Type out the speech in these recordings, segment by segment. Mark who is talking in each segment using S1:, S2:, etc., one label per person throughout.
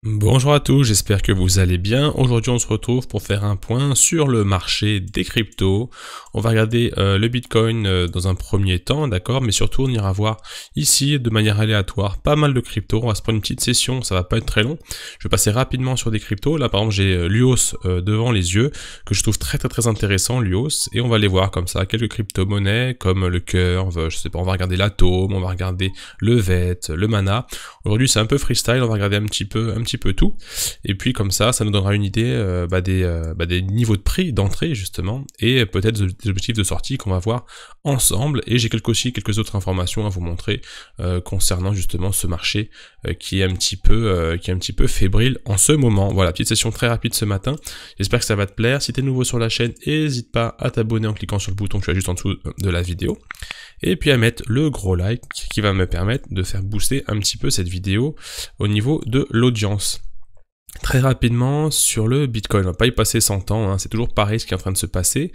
S1: Bonjour à tous, j'espère que vous allez bien. Aujourd'hui on se retrouve pour faire un point sur le marché des cryptos. On va regarder le Bitcoin dans un premier temps, d'accord, mais surtout on ira voir ici de manière aléatoire pas mal de cryptos. On va se prendre une petite session, ça va pas être très long. Je vais passer rapidement sur des cryptos. Là par exemple j'ai l'UOS devant les yeux, que je trouve très intéressant, l'UOS, et on va aller voir comme ça quelques crypto-monnaies comme le Curve, je sais pas, on va regarder l'Atom, on va regarder le VET, le Mana. Aujourd'hui c'est un peu freestyle, on va regarder un petit peu tout, et puis comme ça nous donnera une idée des niveaux de prix d'entrée justement, et peut-être des objectifs de sortie qu'on va voir ensemble. Et j'ai quelques autres informations à vous montrer concernant justement ce marché qui est un petit peu fébrile en ce moment. Voilà, petite session très rapide ce matin, j'espère que ça va te plaire. Si t'es nouveau sur la chaîne, n'hésite pas à t'abonner en cliquant sur le bouton que tu as juste en dessous de la vidéo, et puis à mettre le gros like qui va me permettre de faire booster un petit peu cette vidéo au niveau de l'audience. Très rapidement sur le Bitcoin, on va pas y passer 100 ans, hein, c'est toujours pareil ce qui est en train de se passer.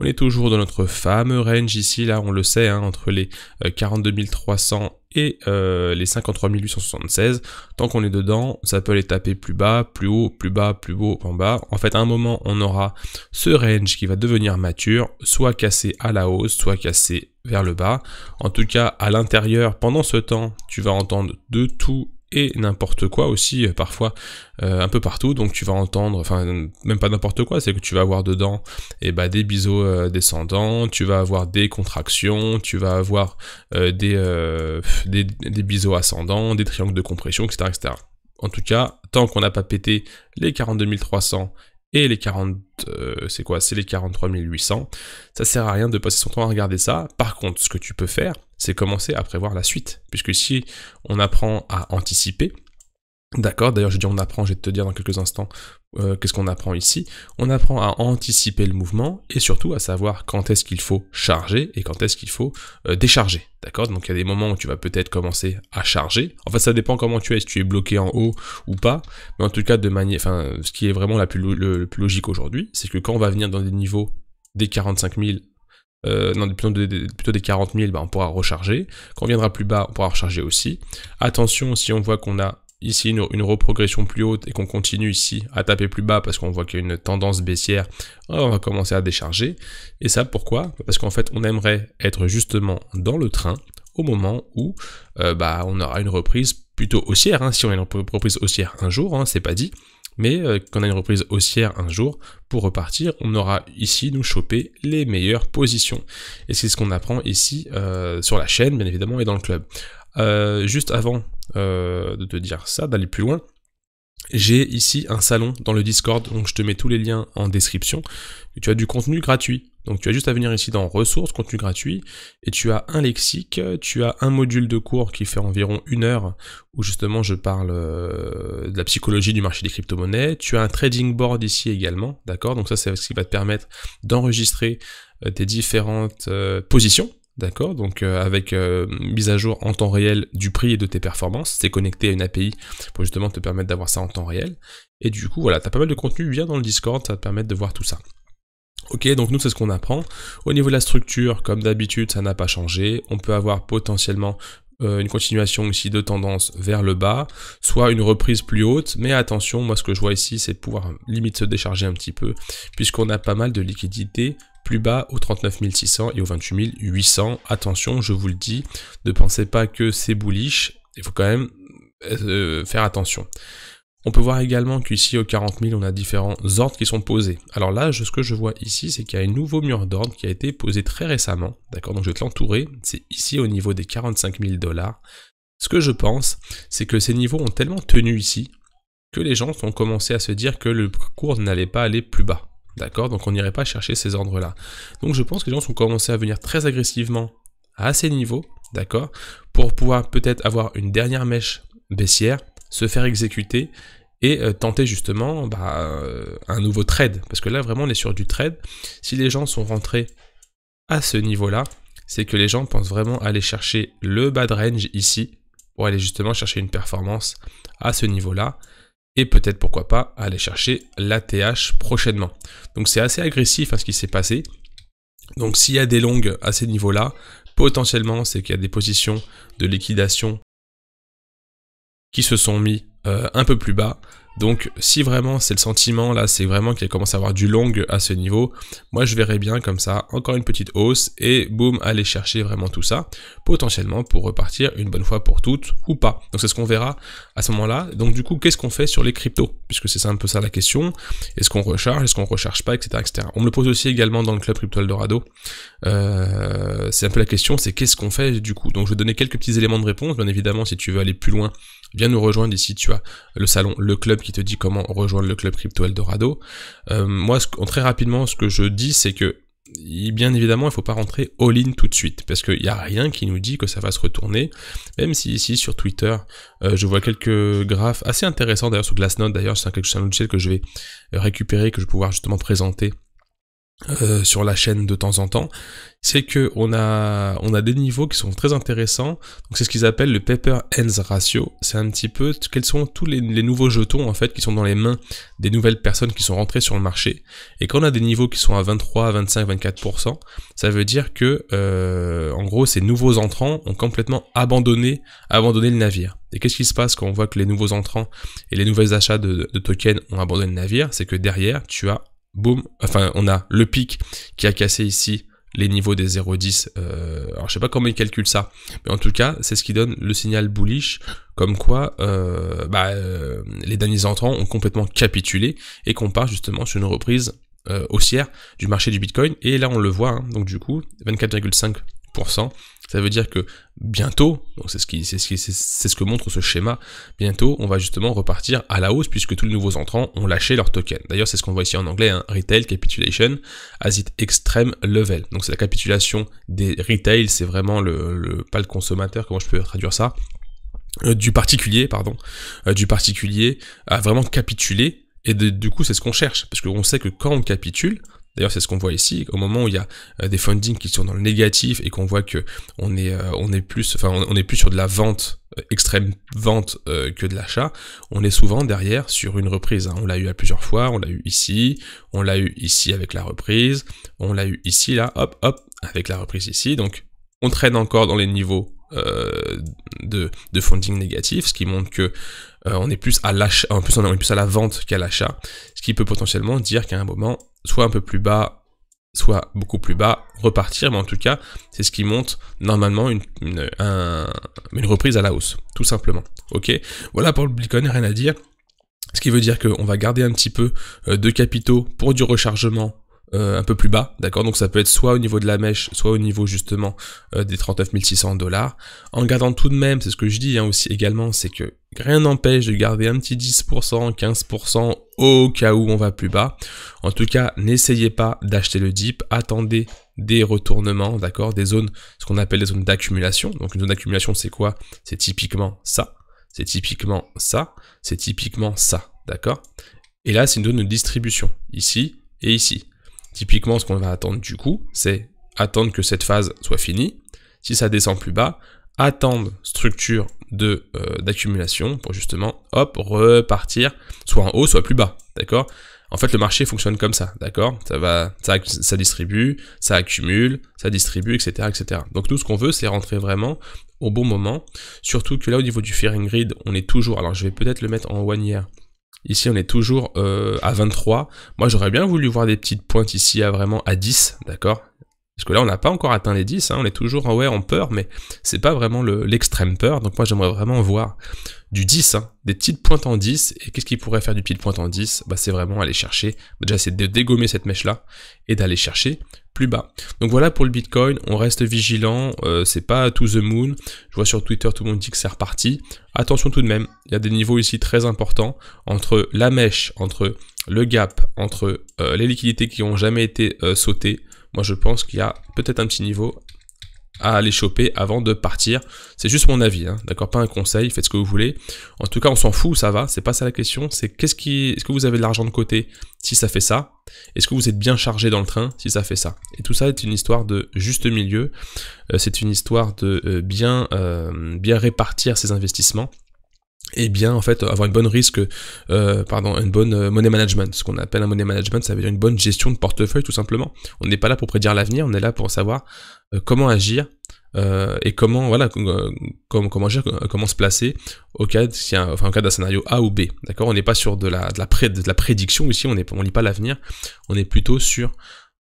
S1: On est toujours dans notre fameux range ici, là on le sait, hein, entre les 42 300 et les 53 876. Tant qu'on est dedans, ça peut aller taper plus bas, plus haut, plus bas, plus haut, en bas. En fait, à un moment, on aura ce range qui va devenir mature, soit cassé à la hausse, soit cassé vers le bas. En tout cas, à l'intérieur, pendant ce temps, tu vas entendre de tout et n'importe quoi aussi, parfois un peu partout. Donc tu vas entendre, enfin même pas n'importe quoi, c'est que tu vas avoir dedans des biseaux descendants, tu vas avoir des contractions, tu vas avoir des biseaux ascendants, des triangles de compression, etc. En tout cas, tant qu'on n'a pas pété les 42 300 et les 43 800, ça sert à rien de passer son temps à regarder ça. Par contre, ce que tu peux faire, c'est commencer à prévoir la suite, puisque si on apprend à anticiper, d'accord, d'ailleurs je dis on apprend, je vais te dire dans quelques instants qu'est-ce qu'on apprend ici. On apprend à anticiper le mouvement et surtout à savoir quand est-ce qu'il faut charger et quand est-ce qu'il faut décharger, d'accord. Donc il y a des moments où tu vas peut-être commencer à charger, en fait ça dépend comment tu es, si tu es bloqué en haut ou pas, mais en tout cas de manière, enfin ce qui est vraiment le plus logique aujourd'hui, c'est que quand on va venir dans des niveaux des 45 000, plutôt des 40 000, on pourra recharger. Quand on viendra plus bas, on pourra recharger aussi. Attention, si on voit qu'on a ici une reprogression plus haute et qu'on continue ici à taper plus bas parce qu'on voit qu'il y a une tendance baissière, on va commencer à décharger. Et ça, pourquoi? Parce qu'en fait, on aimerait être justement dans le train au moment où on aura une reprise plutôt haussière, hein. Si on a une reprise haussière un jour, hein, c'est pas dit, mais quand on a une reprise haussière un jour, pour repartir, on aura ici nous choper les meilleures positions. Et c'est ce qu'on apprend ici sur la chaîne, bien évidemment, et dans le club. Juste avant de te dire ça, d'aller plus loin, j'ai ici un salon dans le Discord, donc je te mets tous les liens en description. Et tu as du contenu gratuit, donc tu as juste à venir ici dans ressources, contenu gratuit, et tu as un lexique, tu as un module de cours qui fait environ 1 heure, où justement je parle de la psychologie du marché des crypto-monnaies. Tu as un trading board ici également, d'accord, donc ça c'est ce qui va te permettre d'enregistrer tes différentes positions. D'accord, donc avec mise à jour en temps réel du prix et de tes performances, c'est connecté à une API pour justement te permettre d'avoir ça en temps réel. Et du coup, voilà, tu as pas mal de contenu, viens dans le Discord, ça va te permettre de voir tout ça. Ok, donc nous c'est ce qu'on apprend. Au niveau de la structure, comme d'habitude, ça n'a pas changé. On peut avoir potentiellement une continuation ici de tendance vers le bas, soit une reprise plus haute, mais attention, moi ce que je vois ici, c'est de pouvoir limite se décharger un petit peu, puisqu'on a pas mal de liquidités plus bas aux 39 600 et aux 28 800. Attention, je vous le dis, ne pensez pas que c'est bullish, il faut quand même faire attention. On peut voir également qu'ici aux 40 000, on a différents ordres qui sont posés. Alors là, ce que je vois ici, c'est qu'il y a un nouveau mur d'ordre qui a été posé très récemment. D'accord, donc je vais te l'entourer. C'est ici au niveau des 45 000 $. Ce que je pense, c'est que ces niveaux ont tellement tenu ici que les gens ont commencé à se dire que le cours n'allait pas aller plus bas. D'accord, donc on n'irait pas chercher ces ordres-là. Donc je pense que les gens ont commencé à venir très agressivement à ces niveaux, d'accord, pour pouvoir peut-être avoir une dernière mèche baissière, se faire exécuter et tenter justement un nouveau trade. Parce que là vraiment on est sur du trade. Si les gens sont rentrés à ce niveau-là, c'est que les gens pensent vraiment aller chercher le bad range ici, pour aller justement chercher une performance à ce niveau-là. Et peut-être pourquoi pas aller chercher l'ATH prochainement. Donc c'est assez agressif ce qui s'est passé. Donc s'il y a des longues à ces niveaux-là, potentiellement c'est qu'il y a des positions de liquidation qui se sont mis un peu plus bas. Donc si vraiment c'est le sentiment là, c'est vraiment qu'il commence à avoir du long à ce niveau, moi je verrais bien comme ça, encore une petite hausse et boum, aller chercher vraiment tout ça, potentiellement pour repartir une bonne fois pour toutes ou pas. Donc c'est ce qu'on verra à ce moment-là. Donc du coup, qu'est-ce qu'on fait sur les cryptos? Puisque c'est un peu ça la question. Est-ce qu'on recharge, est-ce qu'on recharge pas, etc., etc. On me le pose aussi également dans le club Crypto Eldorado. C'est un peu la question, c'est qu'est-ce qu'on fait du coup? Donc je vais donner quelques petits éléments de réponse. Bien évidemment, si tu veux aller plus loin, viens nous rejoindre ici, tu as le salon, le club qui te dit comment rejoindre le club Crypto Eldorado. Moi, très rapidement, ce que je dis, c'est que bien évidemment, il ne faut pas rentrer all-in tout de suite, parce qu'il n'y a rien qui nous dit que ça va se retourner, même si ici sur Twitter, je vois quelques graphes assez intéressants, d'ailleurs sur Glassnode, d'ailleurs c'est un logiciel que je vais récupérer, que je vais pouvoir justement présenter sur la chaîne de temps en temps, c'est que on a des niveaux qui sont très intéressants. Donc c'est ce qu'ils appellent le paper hands ratio. C'est un petit peu quels sont tous les nouveaux jetons en fait qui sont dans les mains des nouvelles personnes qui sont rentrées sur le marché. Et quand on a des niveaux qui sont à 23, 25, 24%, ça veut dire que en gros ces nouveaux entrants ont complètement abandonné le navire. Et qu'est-ce qui se passe quand on voit que les nouveaux entrants et les nouveaux achats de tokens ont abandonné le navire? C'est que derrière tu as boum, enfin on a le pic qui a cassé ici les niveaux des 0,10, alors je sais pas comment ils calculent ça, mais en tout cas c'est ce qui donne le signal bullish, comme quoi les derniers entrants ont complètement capitulé et qu'on part justement sur une reprise haussière du marché du Bitcoin, et là on le voit, hein, donc du coup 24,5%, ça veut dire que bientôt, donc c'est ce que montre ce schéma, bientôt on va justement repartir à la hausse puisque tous les nouveaux entrants ont lâché leur token. D'ailleurs c'est ce qu'on voit ici en anglais, hein, retail capitulation as it extreme level. Donc c'est la capitulation des retail, c'est vraiment pas le consommateur, comment je peux traduire ça, du particulier a vraiment capitulé, et du coup c'est ce qu'on cherche, parce qu'on sait que quand on capitule, d'ailleurs c'est ce qu'on voit ici, au moment où il y a des fundings qui sont dans le négatif et qu'on voit que on est plus sur de la vente, extrême vente, que de l'achat, on est souvent derrière sur une reprise, hein. On l'a eu à plusieurs fois, on l'a eu ici avec la reprise, on l'a eu ici là, hop, avec la reprise ici, donc on traîne encore dans les niveaux de funding négatif, ce qui montre que on est plus à l'achat, en plus on est plus à la vente qu'à l'achat, ce qui peut potentiellement dire qu'à un moment, soit un peu plus bas, soit beaucoup plus bas, repartir, mais en tout cas, c'est ce qui montre normalement une reprise à la hausse, tout simplement. Ok, voilà pour le Bitcoin, rien à dire. Ce qui veut dire qu'on va garder un petit peu de capitaux pour du rechargement un peu plus bas, d'accord? Donc ça peut être soit au niveau de la mèche, soit au niveau justement des 39 600 $, en gardant tout de même, c'est ce que je dis, hein, aussi également, c'est que rien n'empêche de garder un petit 10%, 15% au cas où on va plus bas. En tout cas, n'essayez pas d'acheter le dip, attendez des retournements, d'accord? Des zones, ce qu'on appelle des zones d'accumulation. Donc une zone d'accumulation, c'est quoi? C'est typiquement ça, c'est typiquement ça, c'est typiquement ça, d'accord? Et là, c'est une zone de distribution, ici et ici. Typiquement, ce qu'on va attendre du coup, c'est attendre que cette phase soit finie. Si ça descend plus bas, attendre structure d'accumulation pour justement, hop, repartir, soit en haut, soit plus bas, d'accord? En fait, le marché fonctionne comme ça, d'accord? Ça distribue, ça accumule, ça distribue, etc., etc. Donc nous, ce qu'on veut, c'est rentrer vraiment au bon moment. Surtout que là, au niveau du fearing grid, on est toujours, alors je vais peut-être le mettre en one year. Ici, on est toujours à 23. Moi, j'aurais bien voulu voir des petites pointes ici à vraiment à 10, d'accord? Parce que là, on n'a pas encore atteint les 10, hein, on est toujours en peur, mais c'est pas vraiment l'extrême peur. Donc moi, j'aimerais vraiment voir du 10, hein, des petites pointes en 10. Et qu'est-ce qui pourrait faire du petite pointe en 10? Bah, c'est vraiment aller chercher, déjà, c'est de dégommer cette mèche-là et d'aller chercher plus bas. Donc voilà pour le Bitcoin, on reste vigilant, c'est pas to the moon. Je vois sur Twitter, tout le monde dit que c'est reparti. Attention tout de même, il y a des niveaux ici très importants entre la mèche, entre le gap, entre les liquidités qui n'ont jamais été sautées. Moi, je pense qu'il y a peut-être un petit niveau à aller choper avant de partir. C'est juste mon avis, hein, d'accord? Pas un conseil, faites ce que vous voulez. En tout cas, on s'en fout, ça va, c'est pas ça la question. C'est est-ce que vous avez de l'argent de côté si ça fait ça? Est-ce que vous êtes bien chargé dans le train si ça fait ça? Et tout ça est une histoire de juste milieu. C'est une histoire de bien répartir ses investissements. et bien en fait avoir une bonne une bonne money management. Ce qu'on appelle un money management, ça veut dire une bonne gestion de portefeuille tout simplement. On n'est pas là pour prédire l'avenir, on est là pour savoir comment agir et comment comment agir, comment se placer au cas au cas d'un scénario A ou B. D'accord, on n'est pas sur de la prédiction ici, on lit pas l'avenir, on est plutôt sur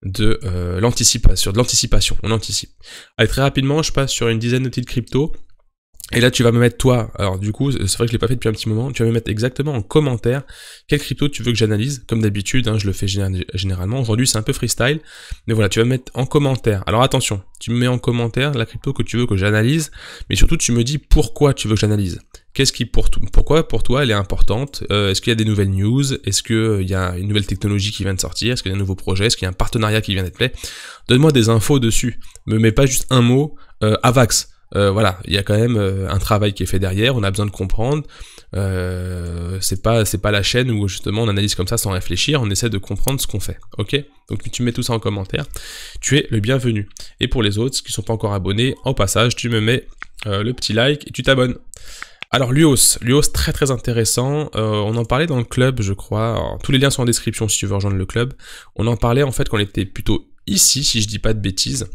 S1: de l'anticipation, on anticipe. Allez, très rapidement, je passe sur une dizaine de titres crypto. Et là, tu vas me mettre toi, alors du coup, c'est vrai que je l'ai pas fait depuis un petit moment, tu vas me mettre exactement en commentaire quelle crypto tu veux que j'analyse, comme d'habitude, je le fais généralement. Aujourd'hui, c'est un peu freestyle, mais voilà, tu vas me mettre en commentaire. Alors attention, tu me mets en commentaire la crypto que tu veux que j'analyse, mais surtout, tu me dis pourquoi tu veux que j'analyse. Pourquoi pour toi elle est importante? Est-ce qu'il y a des nouvelles news? Est-ce qu'il y a une nouvelle technologie qui vient de sortir? Est-ce qu'il y a un nouveau projet? Est-ce qu'il y a un partenariat qui vient d'être fait? Donne-moi des infos dessus. Me mets pas juste un mot, Avax. Voilà, il y a quand même un travail qui est fait derrière, on a besoin de comprendre. C'est pas la chaîne où justement on analyse comme ça sans réfléchir, on essaie de comprendre ce qu'on fait. Ok? Donc tu mets tout ça en commentaire, tu es le bienvenu. Et pour les autres qui sont pas encore abonnés, en passage, tu me mets le petit like et tu t'abonnes. Alors Luos très très intéressant, on en parlait dans le club je crois, alors, tous les liens sont en description si tu veux rejoindre le club. On en parlait en fait quand on était plutôt ici, si je dis pas de bêtises.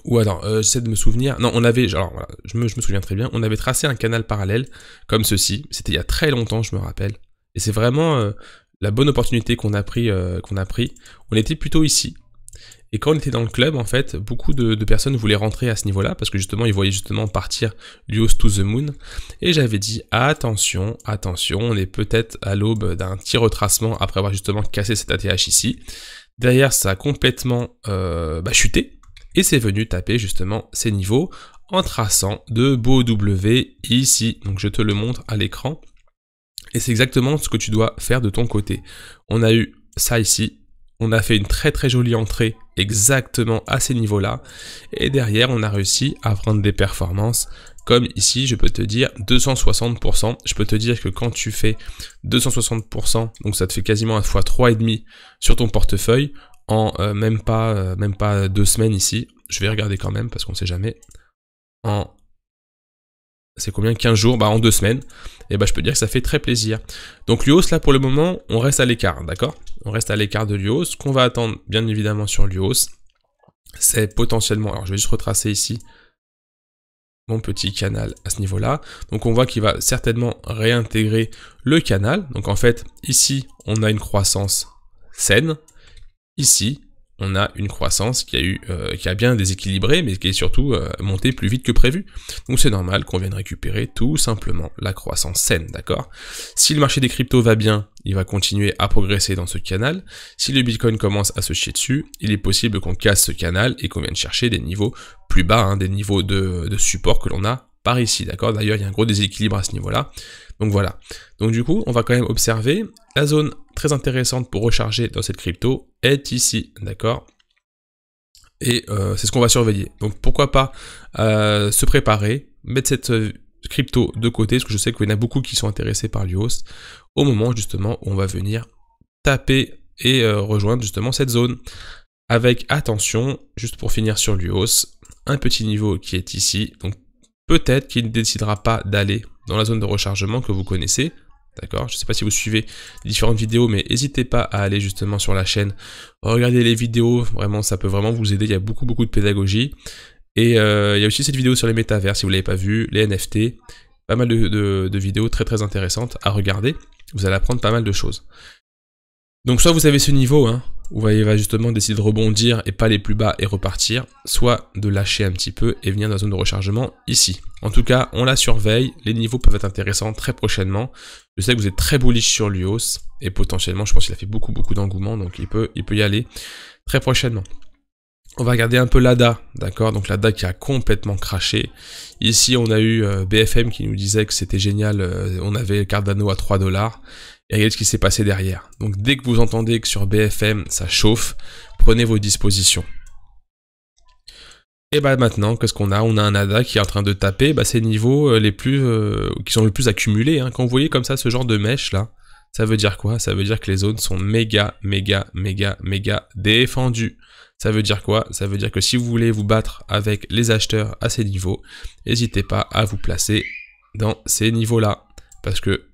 S1: Ou alors, j'essaie de me souvenir, non, je me souviens très bien, on avait tracé un canal parallèle, comme ceci, c'était il y a très longtemps, je me rappelle, et c'est vraiment la bonne opportunité qu'on a pris, on était plutôt ici, et quand on était dans le club, en fait, beaucoup de personnes voulaient rentrer à ce niveau-là, parce que justement, ils voyaient justement partir Luos to the Moon, et j'avais dit, attention, on est peut-être à l'aube d'un petit retracement, après avoir justement cassé cet ATH ici, derrière, ça a complètement chuté, et c'est venu taper justement ces niveaux en traçant de beaux W ici. Donc je te le montre à l'écran. Et c'est exactement ce que tu dois faire de ton côté. On a eu ça ici. On a fait une très très jolie entrée exactement à ces niveaux-là. Et derrière, on a réussi à prendre des performances comme ici, je peux te dire 260%. Je peux te dire que quand tu fais 260%, donc ça te fait quasiment 1 fois 3,5 sur ton portefeuille, en même pas 2 semaines ici, je vais regarder quand même parce qu'on sait jamais, c'est combien, 15 jours, en 2 semaines, et je peux dire que ça fait très plaisir. Donc Luos là pour le moment, on reste à l'écart, d'accord? On reste à l'écart de Luos. Ce qu'on va attendre bien évidemment sur Luos, c'est potentiellement, alors je vais juste retracer ici mon petit canal à ce niveau-là. Donc on voit qu'il va certainement réintégrer le canal. Donc en fait, ici, on a une croissance saine. Ici, on a une croissance qui a bien déséquilibré, mais qui est surtout montée plus vite que prévu. Donc c'est normal qu'on vienne récupérer tout simplement la croissance saine, d'accord? Si le marché des cryptos va bien, il va continuer à progresser dans ce canal. Si le Bitcoin commence à se chier dessus, il est possible qu'on casse ce canal et qu'on vienne chercher des niveaux plus bas, des niveaux de support que l'on a par ici, d'accord? D'ailleurs, il y a un gros déséquilibre à ce niveau-là. Donc voilà. Donc du coup, on va quand même observer la zone très intéressante pour recharger dans cette crypto est ici, d'accord? Et c'est ce qu'on va surveiller. Donc pourquoi pas se préparer, mettre cette crypto de côté, parce que je sais qu'il y en a beaucoup qui sont intéressés par Luos, au moment justement où on va venir taper et rejoindre justement cette zone. Avec attention, juste pour finir sur Luos, un petit niveau qui est ici, donc peut-être qu'il ne décidera pas d'aller dans la zone de rechargement que vous connaissez, d'accord? Je ne sais pas si vous suivez les différentes vidéos, mais n'hésitez pas à aller justement sur la chaîne, regardez les vidéos, vraiment ça peut vraiment vous aider, il y a beaucoup de pédagogie, et il y a aussi cette vidéo sur les métavers, si vous ne l'avez pas vu, les NFT, pas mal de vidéos très très intéressantes à regarder, vous allez apprendre pas mal de choses. Donc soit vous avez ce niveau, où il va justement décider de rebondir et pas aller plus bas et repartir, soit de lâcher un petit peu et venir dans la zone de rechargement ici. En tout cas, on la surveille, les niveaux peuvent être intéressants très prochainement. Je sais que vous êtes très bullish sur Luos, et potentiellement, je pense qu'il a fait beaucoup d'engouement, donc il peut y aller très prochainement. On va regarder un peu l'ADA, d'accord? Donc l'ADA qui a complètement craché. Ici, on a eu BFM qui nous disait que c'était génial, on avait Cardano à $3. Et regardez ce qui s'est passé derrière. Donc dès que vous entendez que sur BFM ça chauffe, prenez vos dispositions. Et maintenant, qu'est-ce qu'on a? On a un ADA qui est en train de taper ces niveaux qui sont le plus accumulés. Quand vous voyez comme ça ce genre de mèche là, ça veut dire quoi? Ça veut dire que les zones sont méga défendues. Ça veut dire quoi? Ça veut dire que si vous voulez vous battre avec les acheteurs à ces niveaux, n'hésitez pas à vous placer dans ces niveaux-là. parce que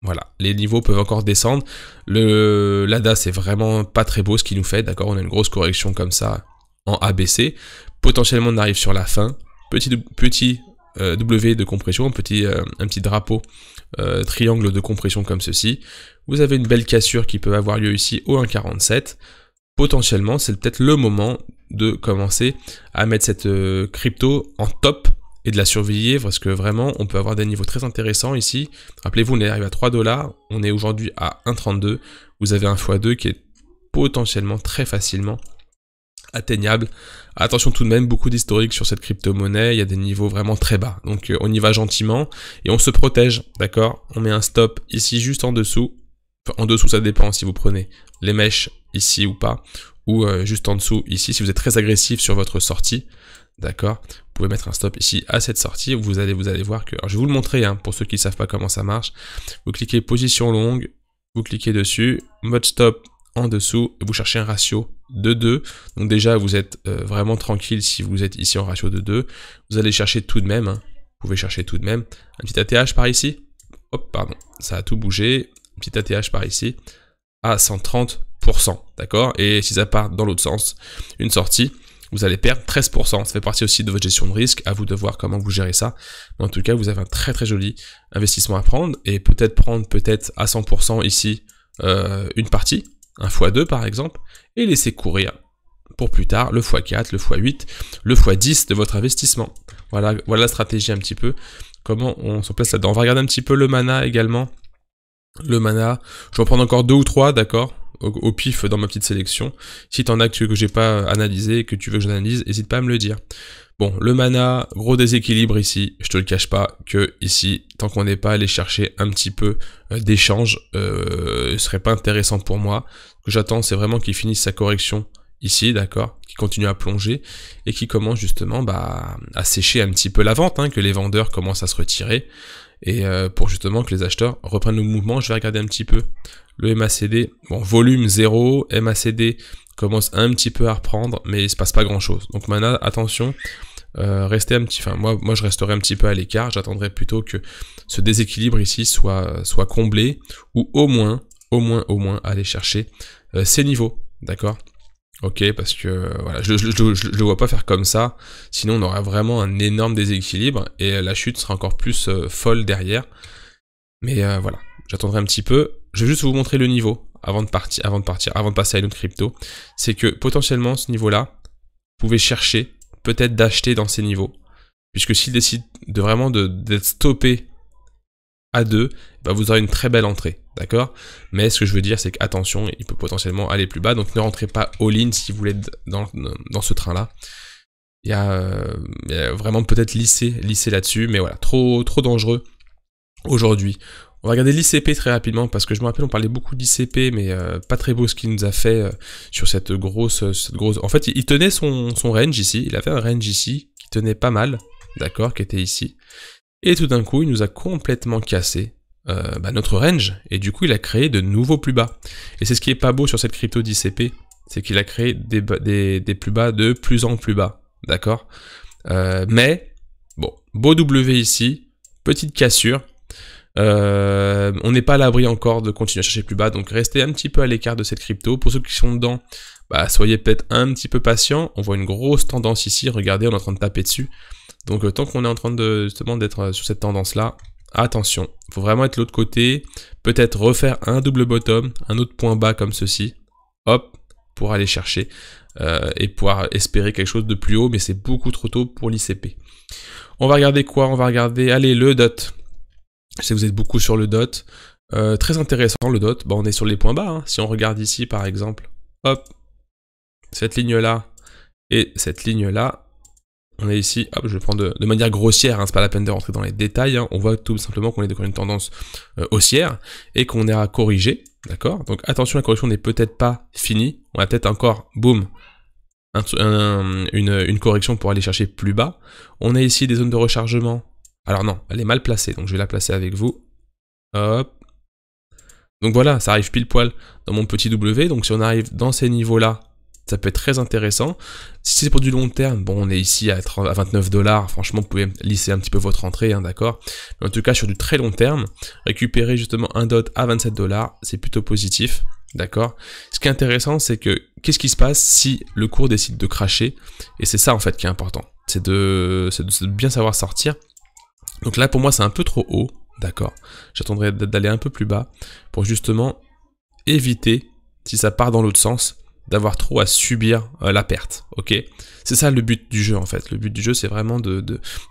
S1: voilà, les niveaux peuvent encore descendre. L'ADA, c'est vraiment pas très beau ce qu'il nous fait, d'accord? On a une grosse correction comme ça en ABC. Potentiellement, on arrive sur la fin. Petit W de compression, un petit drapeau triangle de compression comme ceci. Vous avez une belle cassure qui peut avoir lieu ici au 1,47. Potentiellement, c'est peut-être le moment de commencer à mettre cette crypto en top et de la surveiller parce que vraiment on peut avoir des niveaux très intéressants ici. Rappelez-vous, on est arrivé à 3 $, on est aujourd'hui à 1,32, vous avez un x2 qui est potentiellement très facilement atteignable. Attention tout de même, beaucoup d'historique sur cette crypto-monnaie, il y a des niveaux vraiment très bas, donc on y va gentiment et on se protège, d'accord? On met un stop ici juste en dessous, enfin, en dessous ça dépend si vous prenez les mèches ici ou pas, ou juste en dessous ici si vous êtes très agressif sur votre sortie. D'accord, vous pouvez mettre un stop ici à cette sortie, vous allez voir que, alors je vais vous le montrer hein, pour ceux qui ne savent pas comment ça marche, vous cliquez position longue, vous cliquez dessus, mode stop en dessous, et vous cherchez un ratio de 2, donc déjà vous êtes vraiment tranquille si vous êtes ici en ratio de 2, vous allez chercher tout de même, hein, vous pouvez chercher tout de même, un petit ATH par ici, hop pardon, ça a tout bougé, un petit ATH par ici, à 130%, d'accord, et si ça part dans l'autre sens, une sortie, vous allez perdre 13%, ça fait partie aussi de votre gestion de risque, à vous de voir comment vous gérez ça. Mais en tout cas, vous avez un très très joli investissement à prendre, et peut-être prendre à 100% ici une partie, un x2 par exemple, et laisser courir pour plus tard le x4, le x8, le x10 de votre investissement. Voilà la stratégie un petit peu, comment on se place là-dedans. On va regarder un petit peu le mana également. Le mana, je vais en prendre encore 2 ou 3, d'accord, au pif dans ma petite sélection. Si t'en as que j'ai pas analysé, que tu veux que j'analyse, n'hésite pas à me le dire. Bon, le mana, gros déséquilibre ici, je te le cache pas, que ici, tant qu'on n'est pas allé chercher un petit peu d'échange, ce serait pas intéressant pour moi. Ce que j'attends, c'est vraiment qu'il finisse sa correction ici, d'accord, qui continue à plonger, et qui commence justement à sécher un petit peu la vente, hein, que les vendeurs commencent à se retirer, et pour justement que les acheteurs reprennent le mouvement. Je vais regarder un petit peu le MACD, bon, volume 0, MACD commence un petit peu à reprendre, mais il se passe pas grand chose. Donc maintenant, attention, restez un petit, enfin moi je resterai un petit peu à l'écart, j'attendrai plutôt que ce déséquilibre ici soit comblé, ou au moins aller chercher ces niveaux, d'accord? Ok, parce que voilà, je le vois pas faire comme ça, sinon on aura vraiment un énorme déséquilibre et la chute sera encore plus folle derrière. Mais voilà, j'attendrai un petit peu. Je vais juste vous montrer le niveau avant de passer à une autre crypto. C'est que potentiellement ce niveau-là, vous pouvez chercher peut-être d'acheter dans ces niveaux, puisque s'il décide de vraiment d'être stoppé à 2, bah vous aurez une très belle entrée, d'accord? Mais ce que je veux dire, c'est qu'attention, il peut potentiellement aller plus bas, donc ne rentrez pas all-in si vous voulez être dans ce train-là. Il y a vraiment peut-être lisser là-dessus, mais voilà, trop dangereux aujourd'hui. On va regarder l'ICP très rapidement, parce que je me rappelle, on parlait beaucoup d'ICP, mais pas très beau ce qu'il nous a fait sur cette grosse... En fait, il tenait son range ici, il avait un range ici, qui tenait pas mal, d'accord, qui était ici. Et tout d'un coup, il nous a complètement cassé notre range, et du coup, il a créé de nouveaux plus bas. Et c'est ce qui est pas beau sur cette crypto d'ICP, c'est qu'il a créé des plus bas de plus en plus bas, d'accord. Mais, bon, beau W ici, petite cassure, on n'est pas à l'abri encore de continuer à chercher plus bas, donc restez un petit peu à l'écart de cette crypto. Pour ceux qui sont dedans, soyez peut-être un petit peu patients. On voit une grosse tendance ici, regardez, on est en train de taper dessus. Donc tant qu'on est en train de justement d'être sur cette tendance-là, attention, il faut vraiment être de l'autre côté, peut-être refaire un double bottom, un autre point bas comme ceci, hop, pour aller chercher et pouvoir espérer quelque chose de plus haut, mais c'est beaucoup trop tôt pour l'ICP. On va regarder quoi? On va regarder, allez, le DOT. Je sais que vous êtes beaucoup sur le DOT, très intéressant le DOT, on est sur les points bas, hein. Si on regarde ici par exemple, hop, cette ligne-là et cette ligne-là, on est ici, hop, je vais prendre de manière grossière, hein, c'est pas la peine de rentrer dans les détails, hein. On voit tout simplement qu'on est dans une tendance haussière et qu'on est à corriger, d'accord? Donc attention, la correction n'est peut-être pas finie, on a peut-être encore, boum, une correction pour aller chercher plus bas. On a ici des zones de rechargement, alors non, elle est mal placée, donc je vais la placer avec vous, hop. Donc voilà, ça arrive pile poil dans mon petit W, donc si on arrive dans ces niveaux-là, ça peut être très intéressant. Si c'est pour du long terme, bon, on est ici à 29 $, franchement, vous pouvez lisser un petit peu votre entrée, hein, d'accord. Mais en tout cas, sur du très long terme, récupérer justement un DOT à 27 $, c'est plutôt positif, d'accord. Ce qui est intéressant, c'est que, qu'est-ce qui se passe si le cours décide de crasher? Et c'est ça, en fait, qui est important. C'est de bien savoir sortir. Donc là, pour moi, c'est un peu trop haut, d'accord. J'attendrai d'aller un peu plus bas pour justement éviter, si ça part dans l'autre sens, d'avoir trop à subir la perte, ok. C'est ça le but du jeu en fait. Le but du jeu c'est vraiment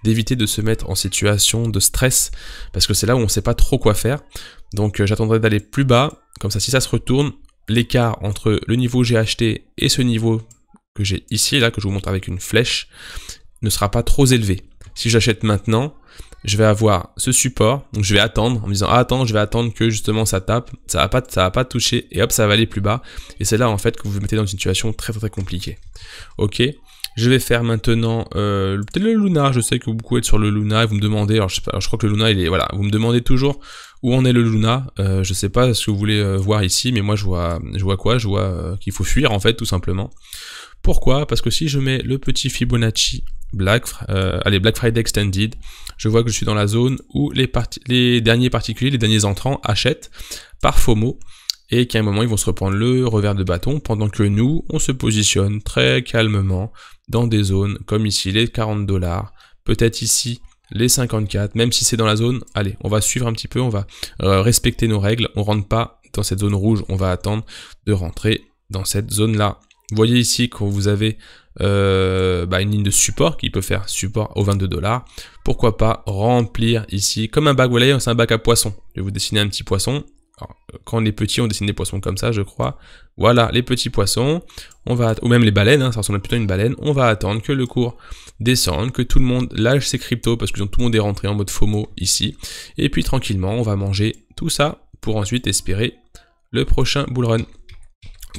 S1: d'éviter de se mettre en situation de stress, parce que c'est là où on sait pas trop quoi faire. Donc j'attendrai d'aller plus bas, comme ça si ça se retourne, l'écart entre le niveau que j'ai acheté et ce niveau que j'ai ici, là, que je vous montre avec une flèche, ne sera pas trop élevé. Si j'achète maintenant, je vais avoir ce support, donc je vais attendre en me disant ah, attends, je vais attendre que justement ça tape, ça va pas toucher et hop ça va aller plus bas, et c'est là en fait que vous vous mettez dans une situation très compliquée. Ok, je vais faire maintenant peut-être le Luna. Je sais que beaucoup êtes sur le Luna et vous me demandez, alors je sais pas, je crois que le Luna il est, voilà, vous me demandez toujours où en est le Luna. Je sais pas ce que vous voulez voir ici, mais moi je vois quoi, je vois qu'il faut fuir en fait tout simplement. Pourquoi? Parce que si je mets le petit Fibonacci Black Friday Extended, je vois que je suis dans la zone où les derniers particuliers, les derniers entrants achètent par FOMO, et qu'à un moment ils vont se reprendre le revers de bâton, pendant que nous, on se positionne très calmement dans des zones comme ici les 40 $, peut-être ici les 54, même si c'est dans la zone, allez, on va suivre un petit peu, on va respecter nos règles, on rentre pas dans cette zone rouge, on va attendre de rentrer dans cette zone-là. Vous voyez ici que vous avez une ligne de support qui peut faire support aux 22 $. Pourquoi pas remplir ici comme un bac, vous voyez, c'est un bac à poissons. Je vais vous dessiner un petit poisson. Alors, quand on est petit, on dessine des poissons comme ça, je crois. Voilà, les petits poissons. On va, ou même les baleines, hein, ça ressemble plutôt à une baleine. On va attendre que le cours descende, que tout le monde lâche ses cryptos parce que tout le monde est rentré en mode FOMO ici. Et puis tranquillement, on va manger tout ça pour ensuite espérer le prochain bull run.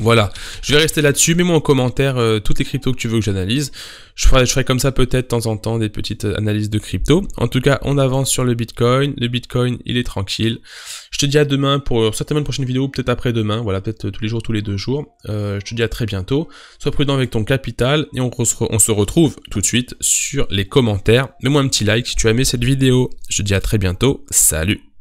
S1: Voilà, je vais rester là-dessus, mets-moi en commentaire toutes les cryptos que tu veux que j'analyse. Je ferai comme ça peut-être de temps en temps des petites analyses de crypto. En tout cas, on avance sur le Bitcoin il est tranquille. Je te dis à demain pour certainement une prochaine vidéo, peut-être après-demain, voilà, peut-être tous les jours, tous les 2 jours. Je te dis à très bientôt, sois prudent avec ton capital, et on se retrouve tout de suite sur les commentaires. Mets-moi un petit like si tu as aimé cette vidéo. Je te dis à très bientôt, salut!